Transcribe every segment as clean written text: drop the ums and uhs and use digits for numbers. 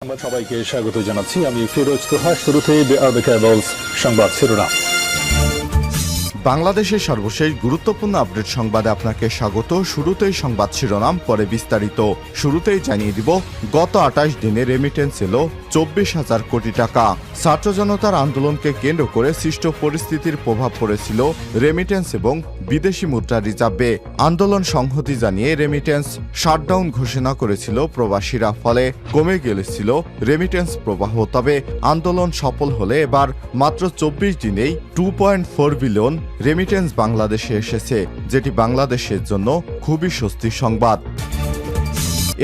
সংবাদ সবাইকে স্বাগত জানাচ্ছি। আমি ফিরোজ তোহা। শুরুতেই সংবাদ শিরোনাম। বাংলাদেশের সর্বশেষ গুরুত্বপূর্ণ আপডেট সংবাদে আপনাকে স্বাগত। শুরুতেই সংবাদ শিরোনাম, পরে বিস্তারিত। শুরুতেই জানিয়ে দিব, গত 28 দিনে রেমিটেন্স এলো 24,000 কোটি টাকা। ছাত্র জনতার আন্দোলনকে কেন্দ্র করে সৃষ্ট পরিস্থিতির প্রভাব পড়েছিল রেমিটেন্স এবং বিদেশি মুদ্রা রিজার্ভে। আন্দোলন সংহতি জানিয়ে রেমিটেন্স শাটডাউন ঘোষণা করেছিল প্রবাসীরা, ফলে কমে গেছিল রেমিটেন্স প্রবাহ। তবে আন্দোলন সফল হলে এবার মাত্র 24 দিনেই 2.4 বিলিয়ন রেমিটেন্স বাংলাদেশে এসেছে, যেটি বাংলাদেশের জন্য খুবই স্বস্তির সংবাদ।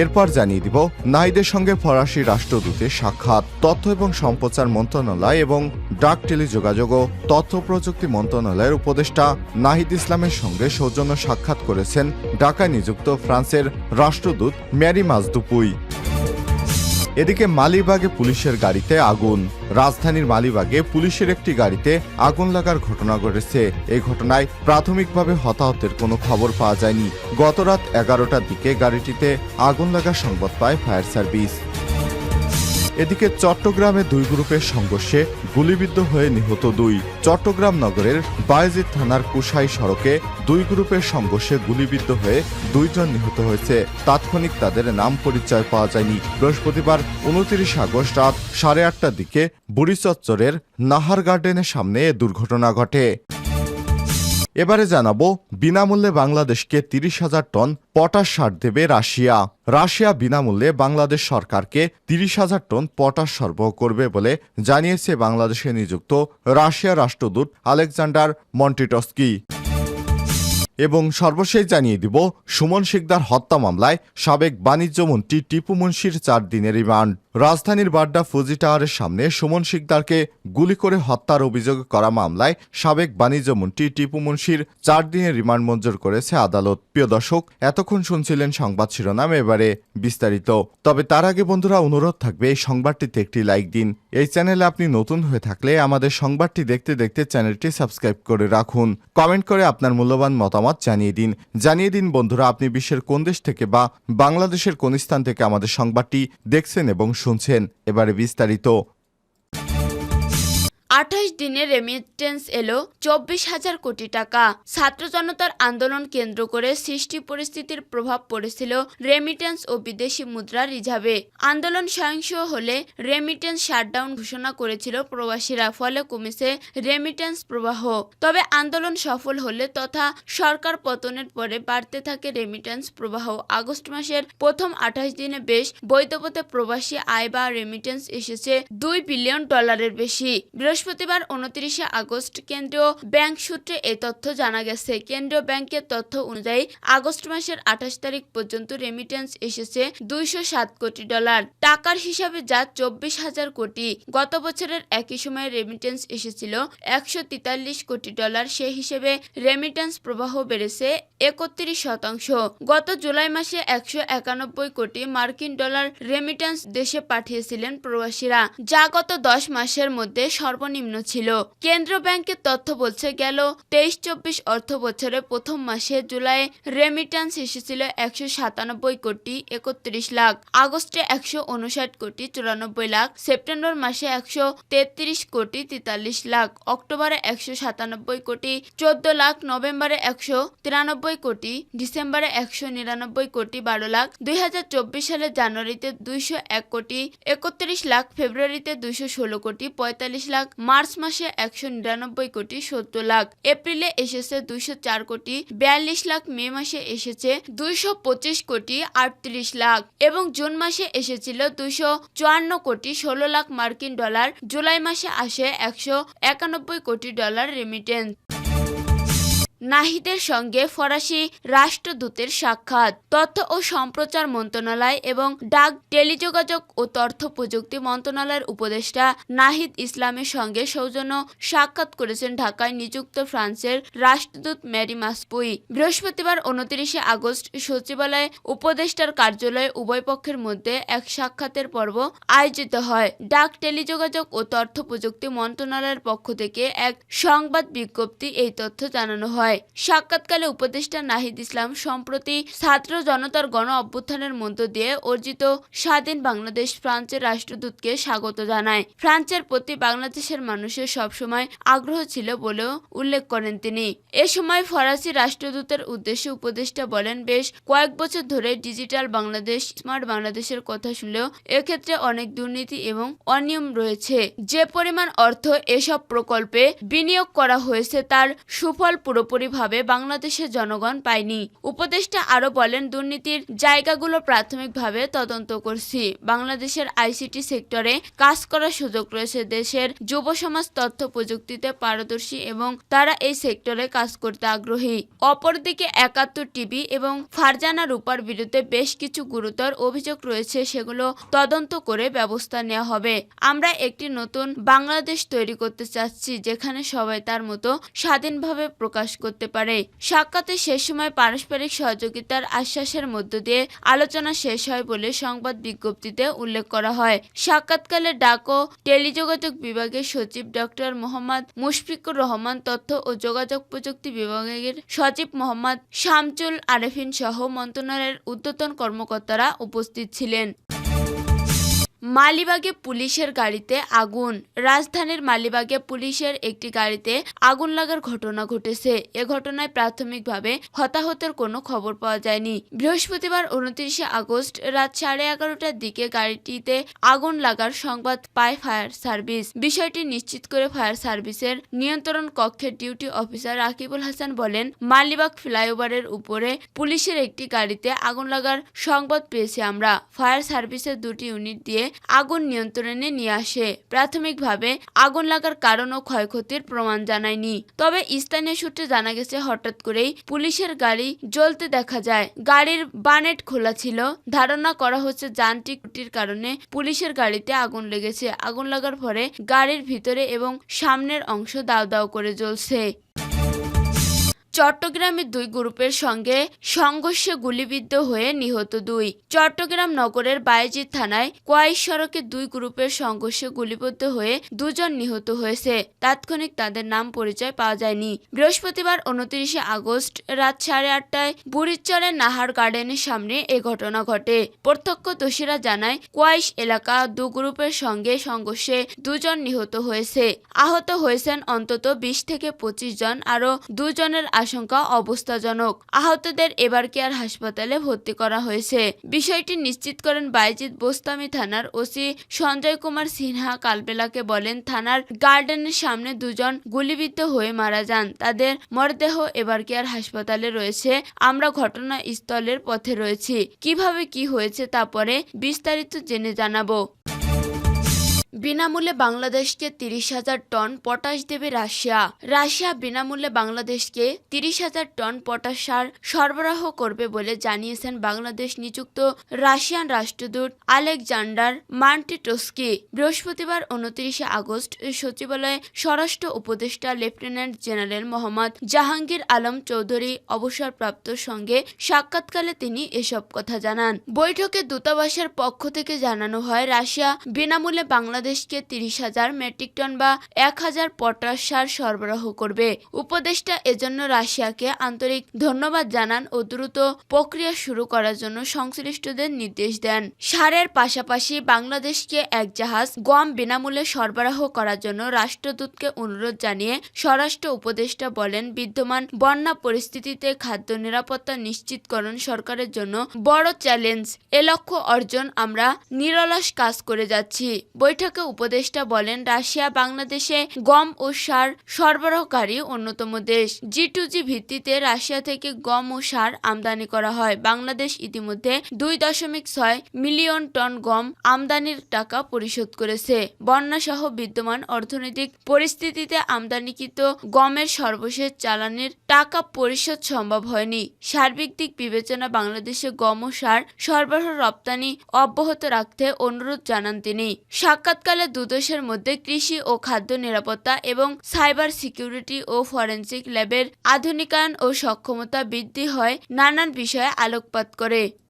এরপর জানিয়ে দিব, নাহিদের সঙ্গে ফরাসি রাষ্ট্রদূতের সাক্ষাৎ। তথ্য এবং সম্প্রচার মন্ত্রণালয় এবং ডাক টেলিযোগাযোগ ও তথ্য প্রযুক্তি মন্ত্রণালয়ের উপদেষ্টা নাহিদ ইসলামের সঙ্গে সৌজন্য সাক্ষাৎ করেছেন ঢাকায় নিযুক্ত ফ্রান্সের রাষ্ট্রদূত ম্যারি মাজদুপুই। এদিকে মালিবাগে পুলিশের গাড়িতে আগুন। রাজধানীর মালিবাগে পুলিশের একটি গাড়িতে আগুন লাগার ঘটনা ঘটেছে। এই ঘটনায় প্রাথমিকভাবে হতাহতের কোনো খবর পাওয়া যায়নি। গতরাত 11টার দিকে গাড়িটিতে আগুন লাগার সংবাদ পায় ফায়ার সার্ভিস। এদিকে চট্টগ্রামে দুই গ্রুপের সংঘর্ষে গুলিবিদ্ধ হয়ে নিহত দুই। চট্টগ্রাম নগরের বায়েজিদ থানার কুশাই সড়কে দুই গ্রুপের সংঘর্ষে গুলিবিদ্ধ হয়ে দুইজন নিহত হয়েছে। তাৎক্ষণিক তাদের নাম পরিচয় পাওয়া যায়নি। বৃহস্পতিবার 29 আগস্ট রাত 8:30টার দিকে বুড়িচত্বরের নাহার গার্ডেনের সামনে এ দুর্ঘটনা ঘটে। এবারে জানাবো, বিনামূল্যে বাংলাদেশকে 30,000 টন পটাশ সার দেবে রাশিয়া। রাশিয়া বিনামূল্যে বাংলাদেশ সরকারকে 30,000 টন পটাশ সরবরাহ করবে বলে জানিয়েছে বাংলাদেশে নিযুক্ত রাশিয়ার রাষ্ট্রদূত আলেকজান্ডার মন্টিটস্কি। এবং সর্বশেষ জানিয়ে দিব, সুমন শিকদার হত্যা মামলায় সাবেক বাণিজ্যমন্ত্রী টিপু মুনশির 4 দিনের রিমান্ড। রাজধানীর বাড্ডা ফুজি টাওয়ারের সামনে সুমন শিকদারকে গুলি করে হত্যার অভিযোগ করা মামলায় সাবেক বাণিজ্যমন্ত্রী টিপু মুনশির 4 দিনের রিমান্ড মঞ্জুর করেছে আদালত। প্রিয় দর্শক, এতক্ষণ শুনছিলেন সংবাদ শিরোনাম, এবারে বিস্তারিত। তবে তার আগে বন্ধুরা, অনুরোধ থাকবে এই সংবাদটিতে একটি লাইক দিন। এই চ্যানেলে আপনি নতুন হয়ে থাকলে আমাদের সংবাদটি দেখতে দেখতে চ্যানেলটি সাবস্ক্রাইব করে রাখুন। কমেন্ট করে আপনার মূল্যবান মতামত জানিয়ে দিন বন্ধুরা, আপনি বিশ্বের কোন দেশ থেকে বা বাংলাদেশের কোন স্থান থেকে আমাদের সংবাদটি দেখছেন এবং শুনছেন। এবারে বিস্তারিত। 28 দিনে রেমিটেন্স এলো 24,000 কোটি টাকা। ছাত্র জনতার আন্দোলন কেন্দ্র করে সৃষ্টি পরিস্থিতির প্রভাব পড়েছিল রেমিটেন্স ও বিদেশি মুদ্রা রিজার্ভে। আন্দোলন সহিংস হলে রেমিটেন্স শাটডাউন ঘোষণা করেছিল প্রবাসীরা, ফলে কমেছে রেমিটেন্স প্রবাহ। তবে আন্দোলন সফল হলে তথা সরকার পতনের পরে বাড়তে থাকে রেমিটেন্স প্রবাহ। আগস্ট মাসের প্রথম 28 দিনে বেশ বৈধপথে প্রবাসী আয় বা রেমিটেন্স এসেছে $2 বিলিয়ন বেশি। বৃহস্পতিবার 29 আগস্ট কেন্দ্রীয় ব্যাংক সূত্রে এই তথ্য জানা গেছে। কেন্দ্রীয় ব্যাংকের তথ্য অনুযায়ী আগস্ট মাসের 28 তারিখ পর্যন্ত রেমিটেন্স এসেছে $207 কোটি। টাকার হিসাবে যা 24,000 কোটি। গত বছরের একই সময়ে রেমিটেন্স এসেছিল $143 কোটি। সেই হিসেবে রেমিটেন্স প্রবাহ বেড়েছে 31%। গত জুলাই মাসে 191 কোটি মার্কিন ডলার রেমিটেন্স দেশে পাঠিয়েছিলেন প্রবাসীরা, যা গত 10 মাসের মধ্যে সর্বনিম্ন ছিল। কেন্দ্রীয় ব্যাংকের তথ্য বলছে, গেল 23-24 অর্থ বছরে প্রথম মাসে জুলাইয়ে রেমিটেন্স এসেছিল 197 কোটি 31 লাখ, আগস্টে 159 কোটি 94 লাখ, সেপ্টেম্বর মাসে 133 কোটি 43 লাখ, অক্টোবরে 197 কোটি 14 লাখ, নভেম্বরে 193 কোটি, ডিসেম্বরে 199 কোটি 12 লাখ, 2024 সালে জানুয়ারিতে 201 কোটি 31 লাখ, ফেব্রুয়ারিতে 216 কোটি 45 লাখ, মার্চ মাসে 199 কোটি 70 লাখ, এপ্রিলে এসেছে 204 কোটি 42 লাখ, মে মাসে এসেছে 225 কোটি 38 লাখ এবং জুন মাসে এসেছিল 254 কোটি 16 লাখ মার্কিন ডলার। জুলাই মাসে আসে $191 কোটি রেমিটেন্স। নাহিদের সঙ্গে ফরাসি রাষ্ট্রদূতের সাক্ষাৎ। তথ্য ও সম্প্রচার মন্ত্রণালয় এবং ডাক টেলিযোগাযোগ ও তথ্য প্রযুক্তি মন্ত্রণালয়ের উপদেষ্টা নাহিদ ইসলামের সঙ্গে সৌজন্য সাক্ষাৎ করেছেন ঢাকায় নিযুক্ত ফ্রান্সের রাষ্ট্রদূত ম্যারি মাজদুপুই। বৃহস্পতিবার 29 আগস্ট সচিবালয়ে উপদেষ্টার কার্যালয়ে উভয় পক্ষের মধ্যে এক সাক্ষাতের পর্ব আয়োজিত হয়। ডাক টেলিযোগাযোগ ও তথ্য প্রযুক্তি মন্ত্রণালয়ের পক্ষ থেকে এক সংবাদ বিজ্ঞপ্তি এই তথ্য জানানো হয়। হয়। সাক্ষাৎকালে উপদেষ্টা নাহিদ ইসলাম সম্প্রতি ছাত্র জনতার গণ অভ্যুত্থানের মধ্য দিয়ে অর্জিত স্বাধীন বাংলাদেশ ফ্রান্সের রাষ্ট্রদূতকে স্বাগত জানায়। ফ্রান্সের প্রতি বাংলাদেশের মানুষের সবসময় আগ্রহ ছিল বলেও উল্লেখ করেন তিনি। এ সময় ফরাসি রাষ্ট্রদূতের উদ্দেশ্যে উপদেষ্টা বলেন, বেশ কয়েক বছর ধরে ডিজিটাল বাংলাদেশ, স্মার্ট বাংলাদেশের কথা শুনলেও এক্ষেত্রে অনেক দুর্নীতি এবং অনিয়ম রয়েছে। যে পরিমাণ অর্থ এসব প্রকল্পে বিনিয়োগ করা হয়েছে তার সুফল পুরোপুরিভাবে বাংলাদেশের জনগণ পায়নি। উপদেষ্টা আরও বলেন, দুর্নীতির জায়গাগুলো প্রাথমিকভাবে তদন্ত করছি। বাংলাদেশের আইসিটি সেক্টরে কাজ করার সুযোগ রয়েছে। দেশের যুব সমাজ তথ্য প্রযুক্তিতে পারদর্শী এবং তারা এই সেক্টরে কাজ করতে আগ্রহী। অপরদিকে ৭১ টিভি এবং ফারজানা রূপার বিরুদ্ধে বেশ কিছু গুরুতর অভিযোগ রয়েছে, সেগুলো তদন্ত করে ব্যবস্থা নেওয়া হবে। আমরা একটি নতুন বাংলাদেশ তৈরি করতে চাচ্ছি, যেখানে সবাই তার মতো স্বাধীনভাবে প্রকাশ করতে পারে। সাক্ষাতে শেষ সময় পারস্পরিক সহযোগিতার আশ্বাসের মধ্য দিয়ে আলোচনা শেষ হয় বলে সংবাদ বিজ্ঞপ্তিতে উল্লেখ করা হয়। সাক্ষাৎকালে ডাক ও টেলিযোগাযোগ বিভাগের সচিব ডক্টর মোহাম্মদ মুশফিকুর রহমান, তথ্য ও যোগাযোগ প্রযুক্তি বিভাগের সচিব মোহাম্মদ শামসুল আরেফিন সহ মন্ত্রণালয়ের ঊর্ধ্বতন কর্মকর্তারা উপস্থিত ছিলেন। মালিবাগে পুলিশের গাড়িতে আগুন। রাজধানীর মালিবাগে পুলিশের একটি গাড়িতে আগুন লাগার ঘটনা ঘটেছে। এ ঘটনায় প্রাথমিকভাবে হতাহতের কোনো খবর পাওয়া যায়নি। বৃহস্পতিবার ২৯ আগস্ট রাত 11:30টার দিকে গাড়িটিতে আগুন লাগার সংবাদ পায় ফায়ার সার্ভিস। বিষয়টি নিশ্চিত করে ফায়ার সার্ভিসের নিয়ন্ত্রণ কক্ষের ডিউটি অফিসার রাকিবুল হাসান বলেন, মালিবাগ ফ্লাইওভারের উপরে পুলিশের একটি গাড়িতে আগুন লাগার সংবাদ পেয়েছি আমরা। ফায়ার সার্ভিসের 2টি ইউনিট দিয়ে আগুন নিয়ন্ত্রণে নিয়ে আসে। প্রাথমিকভাবে আগুন লাগার কারণ ও ক্ষয়ক্ষতির প্রমাণ জানায়নি। তবে স্থানীয় সূত্রে জানা গেছে, হঠাৎ করেই পুলিশের গাড়ি জ্বলতে দেখা যায়। গাড়ির বানেট খোলা ছিল। ধারণা করা হচ্ছে যান্ত্রিক ত্রুটির কারণে পুলিশের গাড়িতে আগুন লেগেছে। আগুন লাগার পরে গাড়ির ভিতরে এবং সামনের অংশ দাউ দাউ করে জ্বলছে। চট্টগ্রামে 2 গ্রুপের সঙ্গে সংঘর্ষে গুলিবিদ্ধ হয়ে নিহত 2। চট্টগ্রাম নগরের বায়েজিদ থানায় কোয়াইশ সড়কে 2 গ্রুপের সংঘর্ষে গুলিবিদ্ধ হয়ে 2 জন নিহত হয়েছে। তাৎক্ষণিক তাদের নাম পরিচয় পাওয়া যায়নি। বৃহস্পতিবার 29 আগস্ট রাত 8:30টায় বুড়িচরের নাহার গার্ডেনের সামনে এ ঘটনা ঘটে। প্রত্যক্ষদর্শীরা জানায়, কোয়াইশ এলাকা 2 গ্রুপের সঙ্গে সংঘর্ষে 2 জন নিহত হয়েছে। আহত হয়েছেন অন্তত 20 থেকে 25 জন। আরও 2 জনের আশঙ্কা অবস্থাজনক। আহতদের এবার কেয়ার হাসপাতালে ভর্তি করা হয়েছে। বিষয়টি নিশ্চিত করেন বায়েজিদ বোস্তামি থানার ওসি সঞ্জয় কুমার সিনহা। কালবেলাকে বলেন, থানার গার্ডেনের সামনে 2 জন গুলিবিদ্ধ হয়ে মারা যান। তাদের মরদেহ এবার কেয়ার হাসপাতালে রয়েছে। আমরা ঘটনাস্থলের পথে রয়েছি। কিভাবে কি হয়েছে তা পরে বিস্তারিত জেনে জানাবো। বিনামূল্যে বাংলাদেশকে 30,000 টন পটাশ দেবে রাশিয়া। রাশিয়া বিনামূল্যে বাংলাদেশকে 30,000 টন পটাশ সার সরবরাহ করবে বলে জানিয়েছেন বাংলাদেশ নিযুক্ত রাশিয়ান রাষ্ট্রদূত আলেকজান্ডার মান্টিটোস্কি। বৃহস্পতিবার 29 আগস্ট সচিবালয়ে স্বরাষ্ট্র উপদেষ্টা লেফটেন্যান্ট জেনারেল মোহাম্মদ জাহাঙ্গীর আলম চৌধুরী অবসরপ্রাপ্তর সঙ্গে সাক্ষাৎকালে তিনি এসব কথা জানান। বৈঠকে দূতাবাসের পক্ষ থেকে জানানো হয়, রাশিয়া বিনামূল্যে বাংলাদেশকে 30,000 মেট্রিক টন বা 1,000 পটাশ সার সরবরাহ করবে। উপদেষ্টা এজন্য রাশিয়াকে আন্তরিক ধন্যবাদ জানান ও দ্রুত প্রক্রিয়া শুরু করার জন্য সংশ্লিষ্টদের নির্দেশ দেন। সারের পাশাপাশি বাংলাদেশকে 1 জাহাজ গম বিনামূল্যে সরবরাহ করার জন্য রাষ্ট্রদূতকে অনুরোধ জানিয়ে স্বরাষ্ট্র উপদেষ্টা বলেন, বিদ্যমান বন্যা পরিস্থিতিতে খাদ্য নিরাপত্তা নিশ্চিতকরণ সরকারের জন্য বড় চ্যালেঞ্জ। এ লক্ষ্য অর্জন আমরা নিরলস কাজ করে যাচ্ছি। বৈঠকে উপদেষ্টা বলেন, রাশিয়া বাংলাদেশে গম ও সার সরবরাহকারী অন্যতম দেশ। G2G ভিত্তিতে রাশিয়া থেকে গম ও সার আমদানি করা হয়। বাংলাদেশ ইতিমধ্যে 2.6 মিলিয়ন টন গম আমদানির টাকা পরিশোধ করেছে। বন্যাসহ বিদ্যমান অর্থনৈতিক পরিস্থিতিতে আমদানিকৃত গমের সর্বশেষ চালানের টাকা পরিশোধ সম্ভব হয়নি। সার্বিক দিক বিবেচনা বাংলাদেশে গম ও সার সরবরাহ রপ্তানি অব্যাহত রাখতে অনুরোধ জানান তিনি। সাক্ষাৎকালে দুদেশের মধ্যে কৃষি ও খাদ্য নিরাপত্তা এবং সাইবার সিকিউরিটি ও ফরেনসিক ল্যাবের আধুনিকায়ন ও সক্ষমতা বৃদ্ধি হয় নানান বিষয়ে আলোকপাত করে।